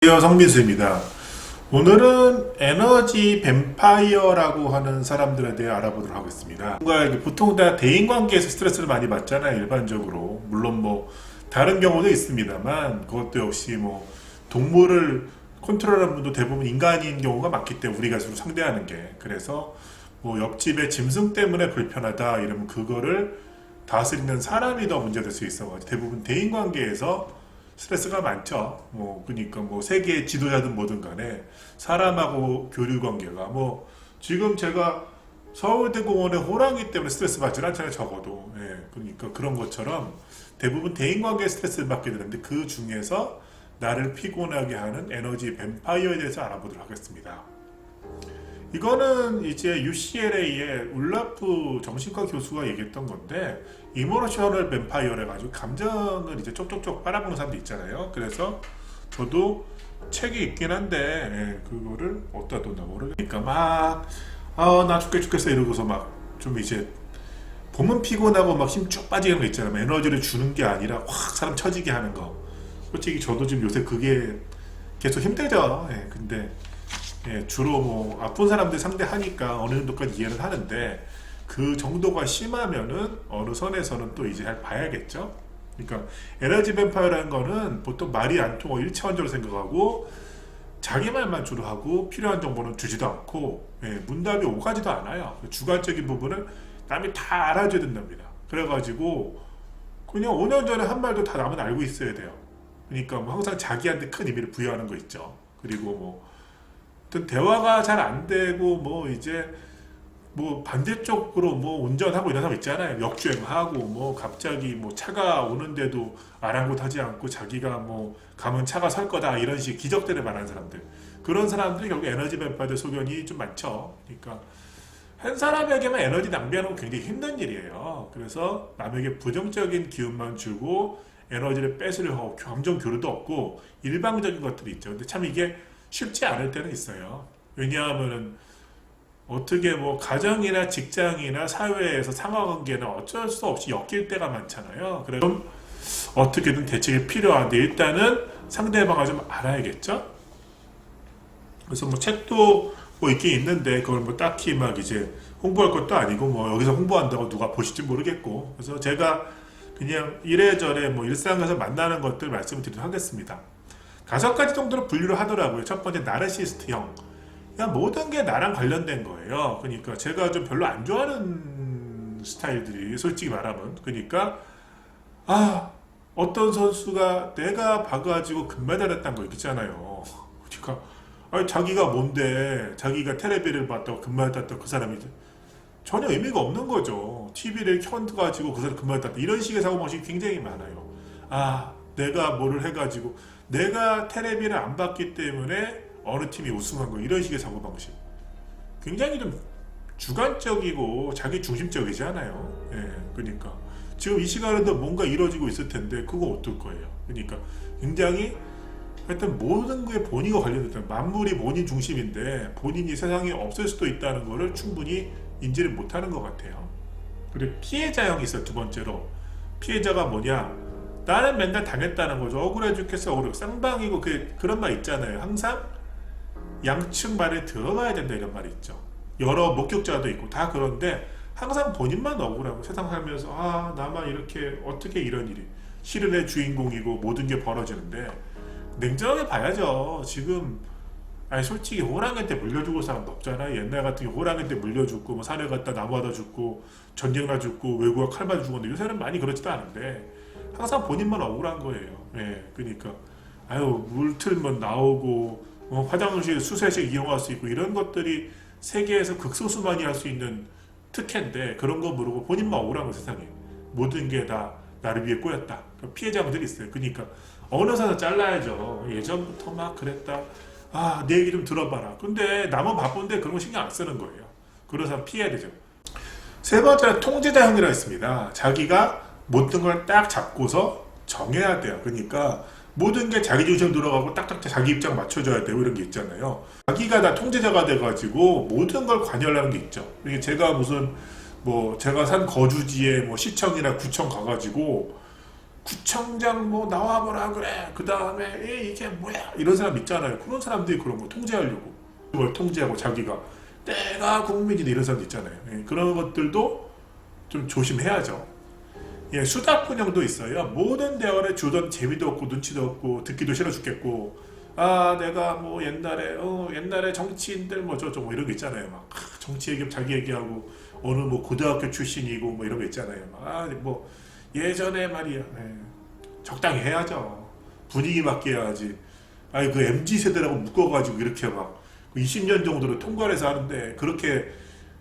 안녕하세요, 성민수입니다. 오늘은 에너지 뱀파이어라고 하는 사람들에 대해 알아보도록 하겠습니다. 뭔가 보통 다 대인관계에서 스트레스를 많이 받잖아요, 일반적으로. 물론 뭐 다른 경우도 있습니다만 그것도 역시 뭐 동물을 컨트롤하는 분도 대부분 인간인 경우가 많기 때문에 우리가 주로 상대하는 게, 그래서 뭐 옆집의 짐승 때문에 불편하다 이러면 그거를 다스리는 사람이 더 문제될 수 있어가지고 대부분 대인관계에서 스트레스가 많죠. 뭐 그러니까 뭐 세계 지도자든 뭐든 간에 사람하고 교류 관계가 뭐 지금 제가 서울대공원의 호랑이 때문에 스트레스 받지는 않잖아요, 적어도. 예, 그러니까 그런 것처럼 대부분 대인관계에 스트레스를 받게 되는데 그 중에서 나를 피곤하게 하는 에너지 뱀파이어에 대해서 알아보도록 하겠습니다. 이거는 이제 UCLA의 울라프 정신과 교수가 얘기했던 건데, 이모셔널 뱀파이어를 해가지고 감정을 이제 쪽쪽쪽 빨아먹는 사람도 있잖아요. 그래서 저도 책이 있긴 한데, 그거를 어디다 뒀나 모르니까 막 나 죽겠어 이러고서 막 좀 이제 보면 피곤하고 막 힘 쭉 빠지는 거 있잖아요. 에너지를 주는 게 아니라 확 사람 처지게 하는 거. 솔직히 저도 지금 요새 그게 계속 힘들죠. 근데 주로 뭐 아픈 사람들 상대하니까 어느 정도까지 이해는 하는데, 그 정도가 심하면은 어느 선에서는 또 이제 봐야겠죠. 그러니까 에너지 뱀파이어라는 거는 보통 말이 안 통하고 일차원적으로 생각하고 자기 말만 주로 하고 필요한 정보는 주지도 않고, 문답이 오가지도 않아요. 주관적인 부분을 남이 다 알아줘야 된답니다. 그래가지고 그냥 5년 전에 한 말도 다 남은 알고 있어야 돼요. 그러니까 뭐 항상 자기한테 큰 의미를 부여하는 거 있죠. 그리고 뭐 어떤 대화가 잘 안 되고 뭐 이제 뭐 반대쪽으로 뭐 운전하고 이런 사람 있잖아요. 역주행하고 뭐 갑자기 뭐 차가 오는데도 아랑곳하지 않고 자기가 뭐 가면 차가 설 거다 이런 식 기적들을 말하는 사람들, 그런 사람들이 결국 에너지 뱀파이어 소견이 좀 많죠. 그러니까 한 사람에게만 에너지 낭비하는 건 굉장히 힘든 일이에요. 그래서 남에게 부정적인 기운만 주고 에너지를 뺏으려 하고 감정 교류도 없고 일방적인 것들이 있죠. 근데 참 이게 쉽지 않을 때는 있어요. 왜냐하면은 어떻게 뭐 가정이나 직장이나 사회에서 상하관계는 어쩔 수 없이 엮일 때가 많잖아요. 그래서 어떻게든 대책이 필요한데 일단은 상대방을 좀 알아야겠죠. 그래서 뭐 책도 뭐 있긴 있는데 그걸 뭐 딱히 막 이제 홍보할 것도 아니고 뭐 여기서 홍보한다고 누가 보실지 모르겠고, 그래서 제가 그냥 이래저래 뭐 일상에서 만나는 것들 말씀을 드리도록 하겠습니다. 5가지 정도로 분류를 하더라고요. 첫 번째, 나르시스트형. 그냥 모든 게 나랑 관련된 거예요. 그러니까 제가 좀 별로 안 좋아하는 스타일들이, 솔직히 말하면. 그러니까 어떤 선수가 내가 봐가지고 금메달 했다는 거 있잖아요. 그러니까 아니, 자기가 뭔데 자기가 텔레비를 봤다고 금메달 땄다고 그 사람이 전혀 의미가 없는 거죠. TV를 켜가지고 그 사람 금메달 땄다, 이런 식의 사고방식이 굉장히 많아요. 내가 뭐를 해가지고 내가 텔레비를 안 봤기 때문에 어느 팀이 우승한 거, 이런 식의 사고방식 굉장히 좀 주관적이고 자기 중심적이지 않아요. 그러니까 지금 이 시간에도 뭔가 이루어지고 있을 텐데 그거 어떨 거예요. 그러니까 굉장히 하여튼 모든 거에 본인과 관련됐다. 만물이 본인 중심인데 본인이 세상에 없을 수도 있다는 거를 충분히 인지를 못하는 것 같아요. 그리고 피해자형이 있어요. 두 번째로, 피해자가 뭐냐, 나는 맨날 당했다는 거죠. 억울해 죽겠어, 억울해. 쌍방이고 그런 말 있잖아요. 항상 양측 말에 들어가야 된다, 이런 말이 있죠. 여러 목격자도 있고 다 그런데 항상 본인만 억울하고 세상 살면서 나만 이렇게 어떻게 이런 일이, 실현의 주인공이고 모든 게 벌어지는데 냉정하게 봐야죠. 지금 솔직히 호랑이 때 물려 죽을 사람도 없잖아요. 옛날 같은 게 호랑이 때 물려 죽고 뭐 산에 갔다 나무하다 죽고 전쟁 나 죽고 외국가 칼 맞아 죽었는데 요새는 많이 그렇지도 않은데 항상 본인만 억울한 거예요. 그러니까 물 틀면 나오고 화장실 수세식 이용할 수 있고 이런 것들이 세계에서 극소수만이 할 수 있는 특혜인데, 그런 거 모르고 본인만 억울한 거, 세상에 모든 게 다 나를 위해 꼬였다. 피해자분들이 있어요. 그러니까 어느 선에서 잘라야죠. 예전부터 막 그랬다, 내 얘기 좀 들어봐라. 근데 남은 바쁜데 그런 거 신경 안 쓰는 거예요. 그런 사람 피해야 되죠. 세 번째는 통제자형이라고 있습니다. 자기가 모든 걸 딱 잡고서 정해야 돼요. 그러니까 모든 게 자기 중심으로 들어가고 딱딱 자기 입장 맞춰줘야 되고 이런 게 있잖아요. 자기가 다 통제자가 돼가지고 모든 걸 관여하는 게 있죠. 제가 무슨 뭐 제가 산 거주지에 뭐 시청이나 구청 가가지고 구청장 뭐 나와보라 그래. 그 다음에 이게 뭐야 이런 사람 있잖아요. 그런 사람들이 그런 거 통제하려고 그걸 통제하고 자기가 내가 국민이다 이런 사람도 있잖아요. 그런 것들도 좀 조심해야죠. 수다꾼형도 있어요. 모든 대화를 주던 재미도 없고 눈치도 없고 듣기도 싫어 죽겠고 아 내가 뭐 옛날에 정치인들 뭐 저쪽 뭐 이런 거 있잖아요. 막 정치 얘기 자기 얘기하고 어느 뭐 고등학교 출신이고 뭐 이런 거 있잖아요. 뭐 예전에 말이야. 적당히 해야죠. 분위기 바뀌어야지. 아니 그 MZ 세대라고 묶어가지고 이렇게 막 20년 정도를 통과해서 하는데 그렇게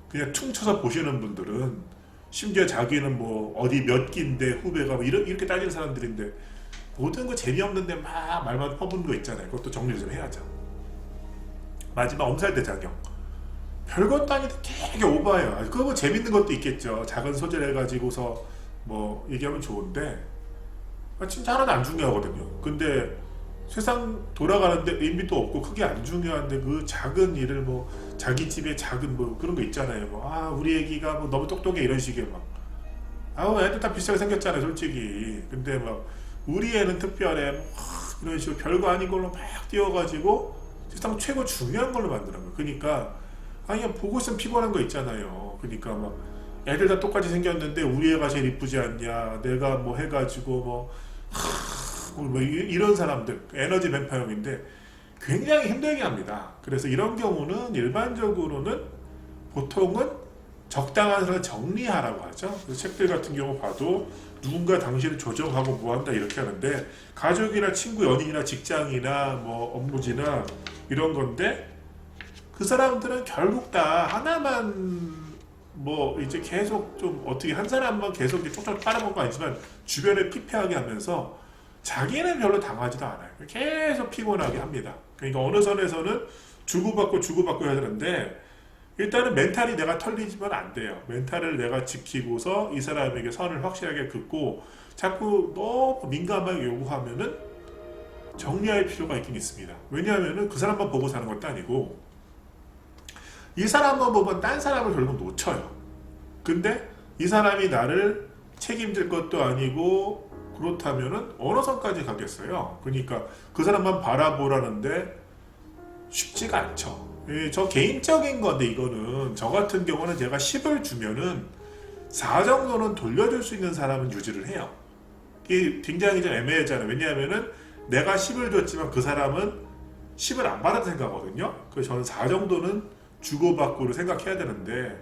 그냥 퉁쳐서 보시는 분들은 심지어 자기는 뭐 어디 몇 기인데 후배가 뭐 이렇게 따지는 사람들인데 모든 거 재미없는데 막 말만 퍼붓는 거 있잖아요. 그것도 정리를 좀 해야죠. 마지막 엄살대장형. 별것도 아닌데 되게 오바해요. 그거 뭐 재밌는 것도 있겠죠. 작은 소재를 해가지고서 뭐 얘기하면 좋은데 진짜 하나도 안 중요하거든요. 근데 세상 돌아가는데 의미도 없고 그게 안 중요한데 그 작은 일을 뭐 자기 집에 작은 뭐 그런 거 있잖아요. 우리 애기가 뭐 너무 똑똑해 이런 식의 애들 다 비슷하게 생겼잖아요 솔직히. 근데 막 우리 애는 특별해 이런 식으로 별거 아닌 걸로 막 띄워가지고 세상 최고 중요한 걸로 만드는 거예요. 그러니까 그냥 보고 있으면 피곤한 거 있잖아요. 그러니까 막 애들 다 똑같이 생겼는데 우리 애가 제일 이쁘지 않냐 내가 뭐 해가지고 뭐 이런 사람들 에너지 뱀파형인데 굉장히 힘들게 합니다. 그래서 이런 경우는 일반적으로는 보통은 적당한 선을 정리하라고 하죠. 책들 같은 경우 봐도 누군가 당신을 조정하고 뭐한다 이렇게 하는데 가족이나 친구, 연인이나 직장이나 뭐 업무지나 이런 건데 그 사람들은 결국 다 하나만 뭐 이제 계속 좀 어떻게 한 사람만 계속 쪽쪽 빨아먹은 거 아니지만 주변에 피폐하게 하면서 자기는 별로 당하지도 않아요. 계속 피곤하게 합니다. 그러니까 어느 선에서는 주고받고 해야 되는데 일단은 멘탈이 내가 털리지면 안 돼요. 멘탈을 내가 지키고서 이 사람에게 선을 확실하게 긋고 자꾸 너무 민감하게 요구하면은 정리할 필요가 있긴 있습니다. 왜냐하면은 그 사람만 보고 사는 것도 아니고 이 사람만 보면 딴 사람을 결국 놓쳐요. 근데 이 사람이 나를 책임질 것도 아니고 그렇다면은 어느 선까지 가겠어요. 그러니까 그 사람만 바라보라는데 쉽지가 않죠. 저 개인적인 건데 이거는 저 같은 경우는 제가 10을 주면은 4 정도는 돌려줄 수 있는 사람은 유지를 해요. 이게 굉장히 좀 애매하잖아요. 왜냐하면은 내가 10을 줬지만 그 사람은 10을 안 받았다 생각하거든요. 그래서 저는 4 정도는 주고받고를 생각해야 되는데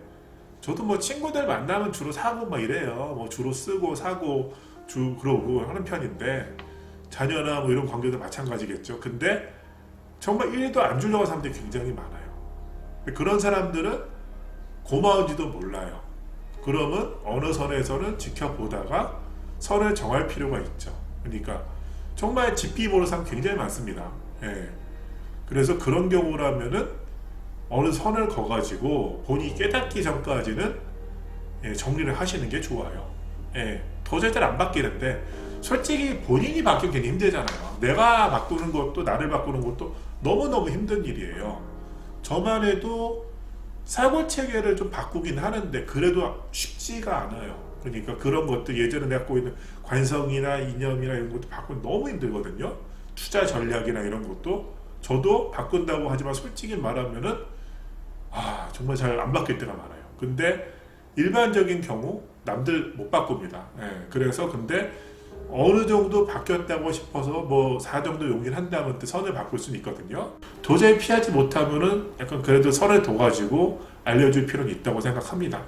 저도 뭐 친구들 만나면 주로 사고 막 이래요. 뭐 주로 쓰고 사고 그러고 하는 편인데 자녀나 뭐 이런 관계도 마찬가지겠죠. 근데 정말 1도 안 주려고 하는 사람들이 굉장히 많아요. 그런 사람들은 고마운지도 몰라요. 그러면 어느 선에서는 지켜보다가 선을 정할 필요가 있죠. 그러니까 정말 집비 보는 사람 굉장히 많습니다. 그래서 그런 경우라면은 어느 선을 거가지고 본인이 깨닫기 전까지는 정리를 하시는 게 좋아요. 도저히 잘 안 바뀌는데 솔직히 본인이 바뀌면 괜히 힘들잖아요. 내가 바꾸는 것도 나를 바꾸는 것도 너무너무 힘든 일이에요. 저만 해도 사고체계를 좀 바꾸긴 하는데 그래도 쉽지가 않아요. 그러니까 그런 것들 예전에 내가 갖고 있는 관성이나 이념이나 이런 것도 바꾸는 너무 힘들거든요. 투자 전략이나 이런 것도 저도 바꾼다고 하지만 솔직히 말하면은 정말 잘 안 바뀔 때가 많아요. 근데 일반적인 경우 남들 못 바꿉니다. 그래서 근데 어느 정도 바뀌었다고 싶어서 뭐 4 정도 용기를 한다면 선을 바꿀 수는 있거든요. 도저히 피하지 못하면은 약간 그래도 선을 둬가지고 알려줄 필요는 있다고 생각합니다.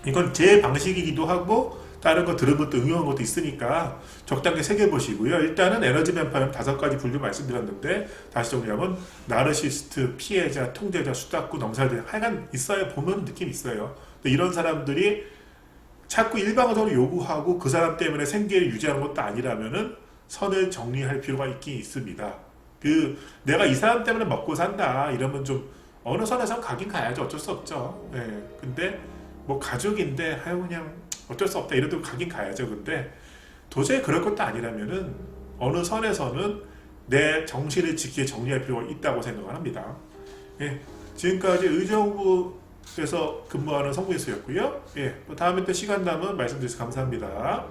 이건 제 방식이기도 하고 다른 거 들은 것도 응용한 것도 있으니까 적당히 새겨보시고요. 일단은 에너지 뱀파이어 5가지 분류 말씀드렸는데 다시 정리하면 나르시스트, 피해자, 통제자, 수다꾼, 엄살들 하여간 있어요. 보면 느낌 있어요. 근데 이런 사람들이 자꾸 일방적으로 요구하고 그 사람 때문에 생계를 유지하는 것도 아니라면은 선을 정리할 필요가 있긴 있습니다. 내가 이 사람 때문에 먹고 산다 이러면 좀 어느 선에서 가긴 가야죠. 어쩔 수 없죠. 근데 뭐 가족인데 그냥 어쩔 수 없다 이래도 가긴 가야죠. 근데 도저히 그럴 것도 아니라면은 어느 선에서는 내 정신을 지키게 정리할 필요가 있다고 생각을 합니다. 지금까지 의정부에서 근무하는 성분수였고요. 다음에 또 시간 남은 말씀드려서 감사합니다.